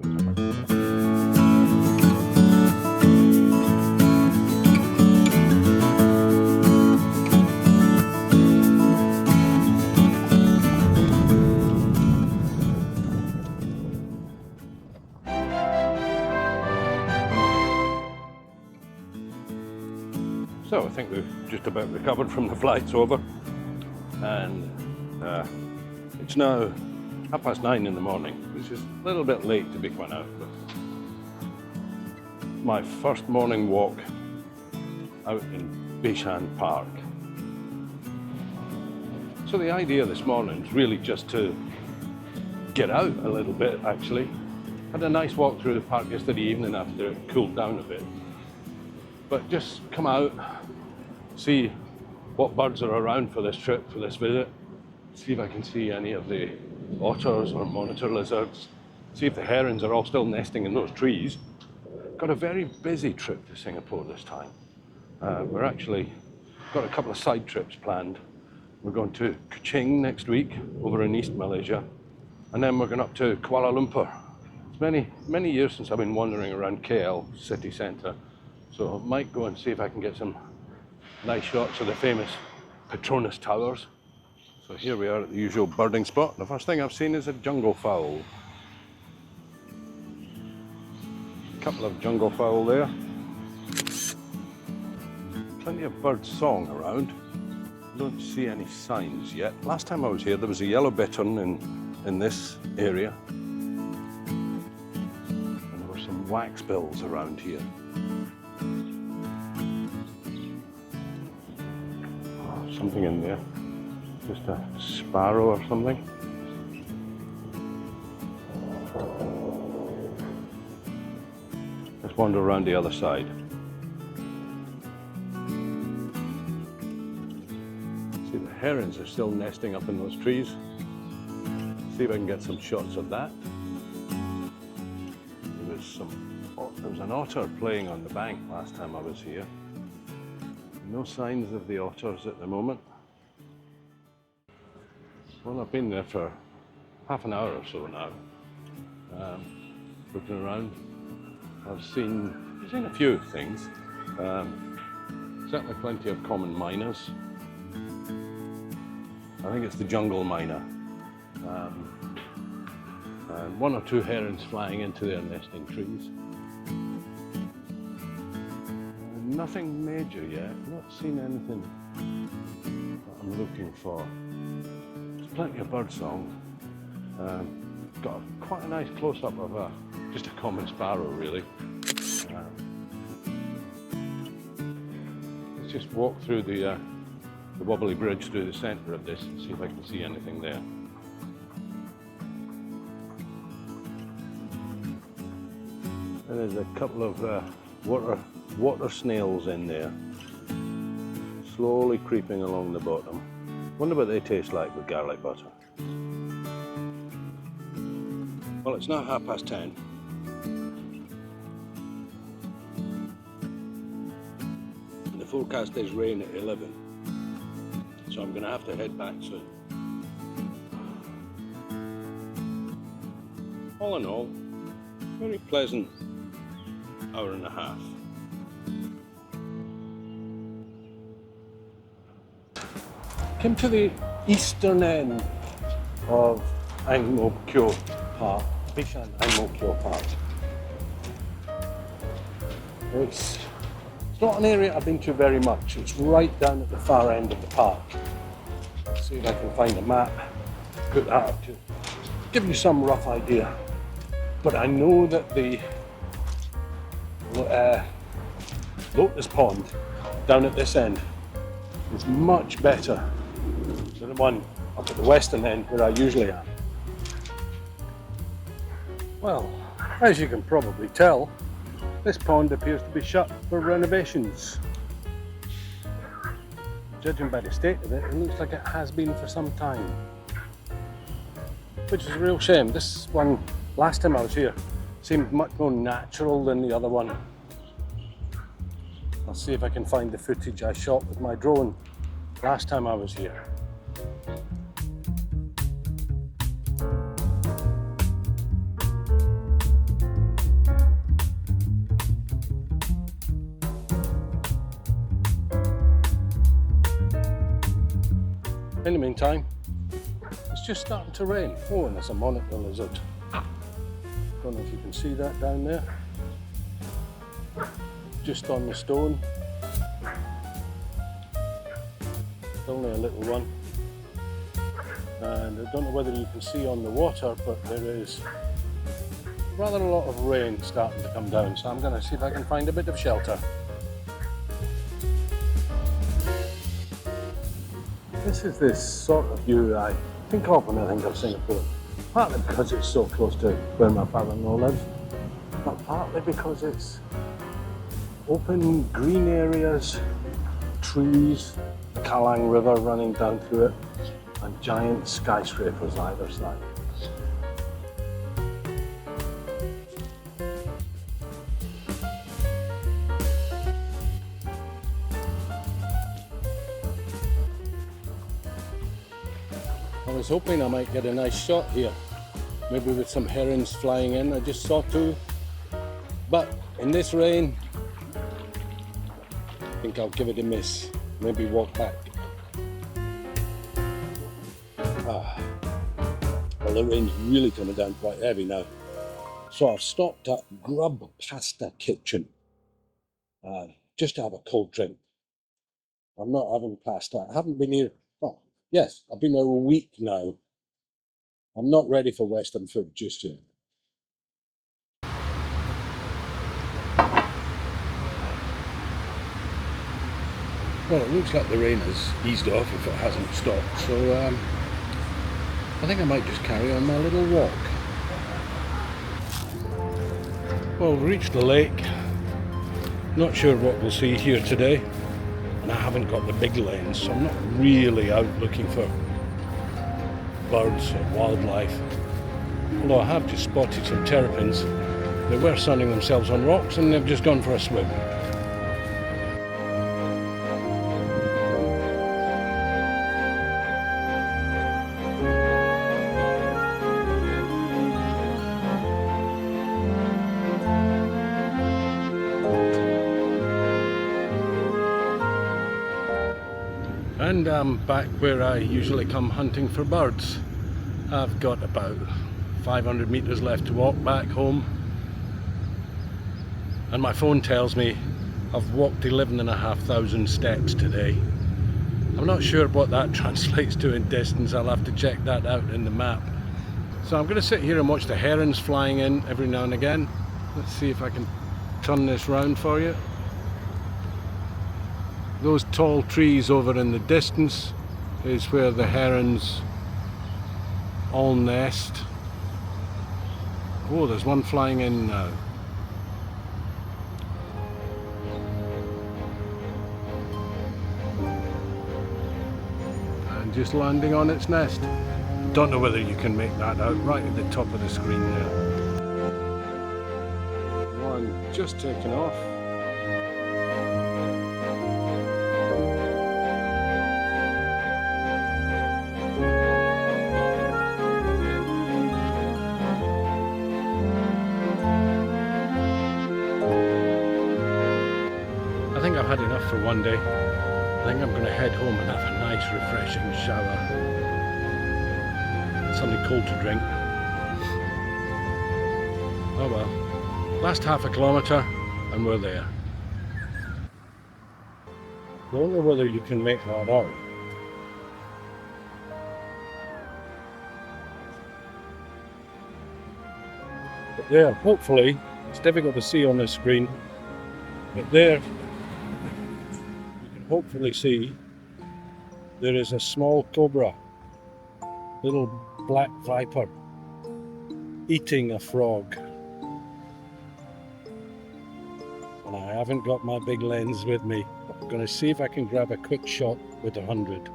So I think we've just about recovered from the flights over, and it's now 9:30 in the morning, which is a little bit late to be quite out, but my first morning walk out in Bishan Park. So the idea this morning is really just to get out a little bit, actually. Had a nice walk through the park yesterday evening after it cooled down a bit. But just come out, see what birds are around for this trip, for this visit, see if I can see any of the otters or monitor lizards, see if the herons are all still nesting in those trees. Got a very busy trip to Singapore this time. We're actually got a couple of side trips planned. We're going to Kuching next week over in East Malaysia, and then we're going up to Kuala Lumpur. It's many years since I've been wandering around KL city centre. So I might go and see if I can get some nice shots of the famous Petronas Towers. So here we are at the usual birding spot. The first thing I've seen is a jungle fowl. A couple of jungle fowl there. Plenty of bird song around. Don't see any signs yet. Last time I was here there was a yellow bittern in this area. And there were some waxbills around here. Something in there, just a sparrow or something. Let's wander around the other side. See, the herons are still nesting up in those trees. See if I can get some shots of that. There was an otter playing on the bank last time I was here. No signs of the otters at the moment. Well, I've been there for half an hour or so now, looking around. I've seen a few things. Certainly plenty of common mynahs. I think it's the jungle mynah. And one or two herons flying into their nesting trees. Nothing major yet, not seen anything that I'm looking for. There's plenty of birdsong. Got quite a nice close-up of just a common sparrow, really. Let's just walk through the wobbly bridge through the centre of this and see if I can see anything there. And there's a couple of water snails in there, slowly creeping along the bottom. Wonder what they taste like with garlic butter. Well, it's now 10:30. And the forecast is rain at 11, so I'm going to have to head back soon. All in all, very pleasant hour and a half. Came to the eastern end of Ang Mo Kio Park, Bishan Ang Mo Kio Park. It's not an area I've been to very much. It's right down at the far end of the park. Let's see if I can find a map, put that up to give you some rough idea. But I know that the lotus pond down at this end is much better than the one up at the western end where I usually am. Well, as you can probably tell, this pond appears to be shut for renovations. Judging by the state of it, it looks like it has been for some time. Which is a real shame. This one, last time I was here, seemed much more natural than the other one. I'll see if I can find the footage I shot with my drone last time I was here. in the meantime, it's just starting to rain. Oh, and there's a monitor lizard. Don't know if you can see that down there. Just on the stone. It's only a little one. And I don't know whether you can see on the water, but there is rather a lot of rain starting to come down. So I'm going to see if I can find a bit of shelter. This is this sort of view I think of when I think of Singapore. Partly because it's so close to where my father-in-law lives, but partly because it's open green areas, trees, the Kallang River running down through it, and giant skyscrapers either side. I was hoping I might get a nice shot here, maybe with some herons flying in. I just saw two, but in this rain, I think I'll give it a miss, maybe walk back. Well, the rain's really coming down quite heavy now. So I've stopped at Grub Pasta Kitchen, just to have a cold drink. I'm not having pasta. I haven't been here, yes, I've been here a week now. I'm not ready for Western food just yet. Well, it looks like the rain has eased off if it hasn't stopped, so I think I might just carry on my little walk. Well, we've reached the lake. Not sure what we'll see here today. And I haven't got the big lens, so I'm not really out looking for birds or wildlife. Although I have just spotted some terrapins. They were sunning themselves on rocks and they've just gone for a swim. And I'm back where I usually come hunting for birds. I've got about 500 meters left to walk back home. And my phone tells me I've walked 11,500 steps today. I'm not sure what that translates to in distance. I'll have to check that out in the map. So I'm going to sit here and watch the herons flying in every now and again. Let's see if I can turn this round for you. Those tall trees over in the distance is where the herons all nest. Oh, there's one flying in now. And just landing on its nest. Don't know whether you can make that out, right at the top of the screen there. One just taken off. I think I've had enough for one day. I think I'm going to head home and have a nice refreshing shower. Something cold to drink. Oh well. Last half a kilometre and we're there. I don't know whether you can make that out. But there, hopefully, it's difficult to see on the screen, but there hopefully see there is a small cobra, little black viper, eating a frog. And I haven't got my big lens with me. I'm going to see if I can grab a quick shot with 100.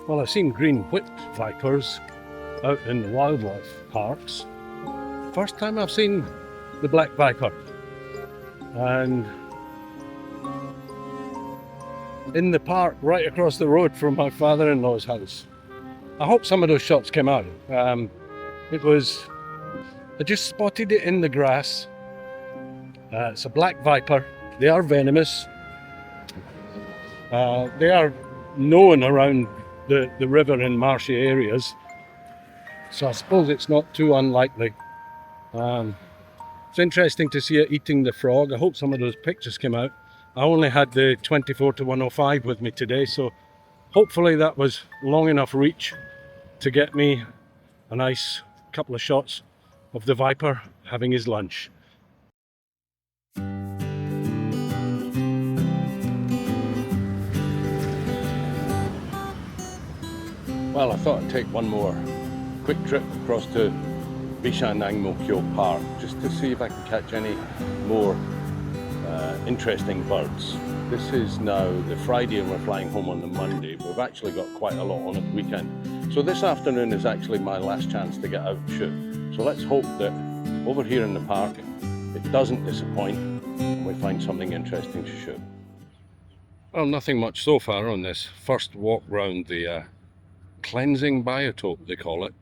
Well, I've seen green whipped vipers out in the wildlife parks. First time I've seen the black viper, and in the park right across the road from my father-in-law's house. I hope some of those shots came out. I just spotted it in the grass. It's a black viper, They are venomous. They are known around the river and marshy areas, so I suppose it's not too unlikely. It's interesting to see it eating the frog. I hope some of those pictures came out. I only had the 24-105 with me today, so hopefully that was long enough reach to get me a nice couple of shots of the viper having his lunch. Well, I thought I'd take one more quick trip across to Bishan Park just to see if I can catch any more interesting birds. This is now the Friday and we're flying home on the Monday. We've actually got quite a lot on at the weekend. So this afternoon is actually my last chance to get out and shoot. So let's hope that over here in the park it doesn't disappoint and we find something interesting to shoot. Well, nothing much so far on this first walk round the cleansing biotope, they call it.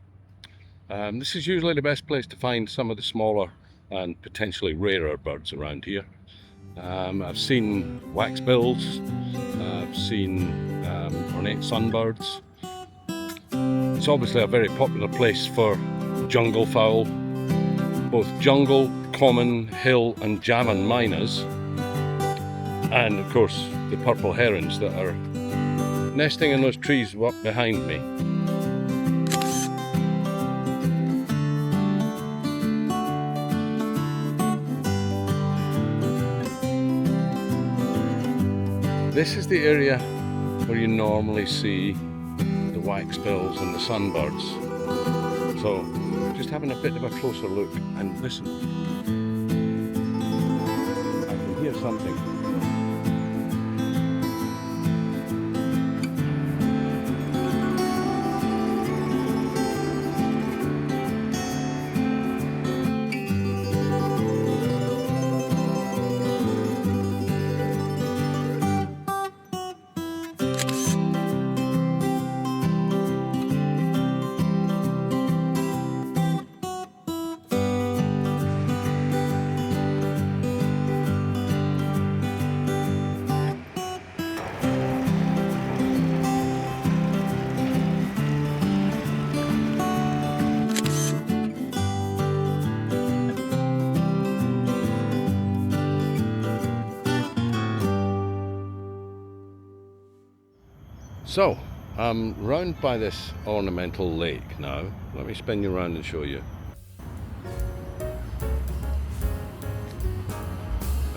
This is usually the best place to find some of the smaller and potentially rarer birds around here. I've seen waxbills, I've seen ornate sunbirds. It's obviously a very popular place for jungle fowl, both jungle, common, hill and Javan mynahs, and of course the purple herons that are nesting in those trees up behind me. This is the area where you normally see the waxbills and the sunbirds. So just having a bit of a closer look and listen. I can hear something. So, I'm round by this ornamental lake now. Let me spin you around and show you.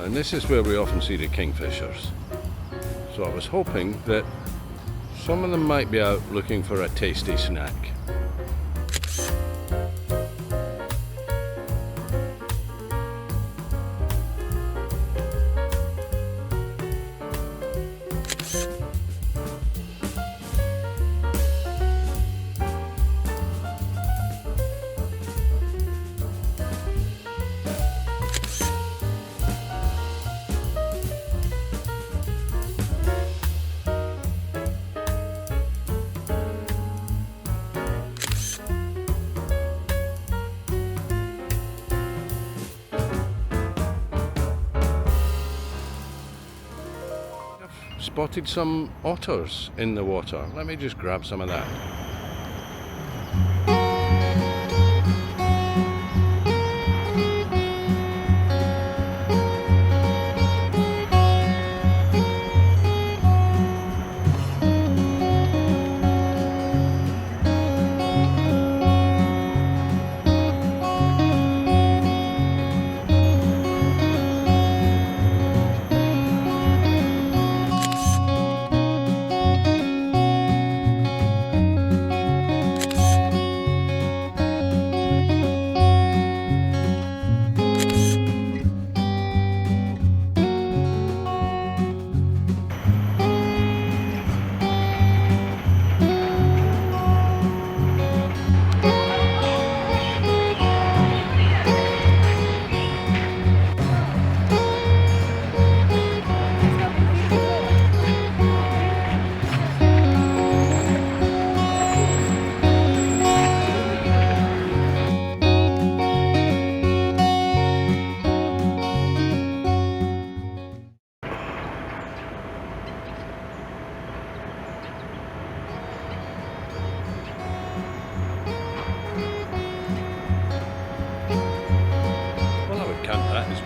And this is where we often see the kingfishers. So I was hoping that some of them might be out looking for a tasty snack. Spotted some otters in the water. Let me just grab some of that.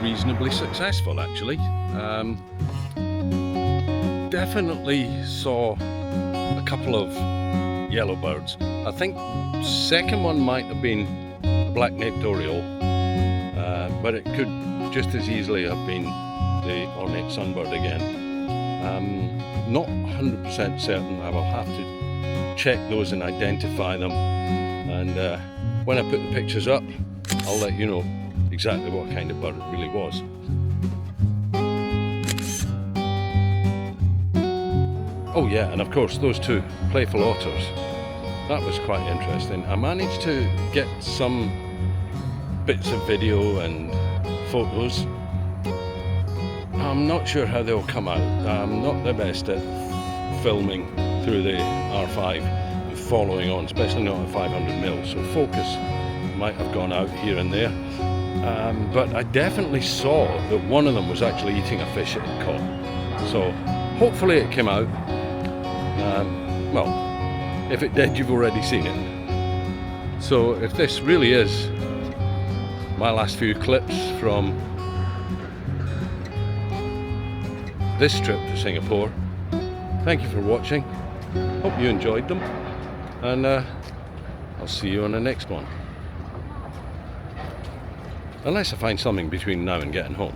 reasonably successful actually. Definitely saw a couple of yellowbirds. I think second one might have been a black-naped oriole, but it could just as easily have been the ornate sunbird again. Not 100% certain. I will have to check those and identify them, and when I put the pictures up I'll let you know exactly what kind of bird it really was. Oh yeah, and of course those two playful otters. That was quite interesting. I managed to get some bits of video and photos. I'm not sure how they'll come out. I'm not the best at filming through the R5 and following on, especially not at 500mm, so focus might have gone out here and there. But I definitely saw that one of them was actually eating a fish it had caught. So hopefully it came out. Well, if it did, you've already seen it. So if this really is my last few clips from this trip to Singapore, thank you for watching. Hope you enjoyed them, and I'll see you on the next one. Unless I find something between now and getting home.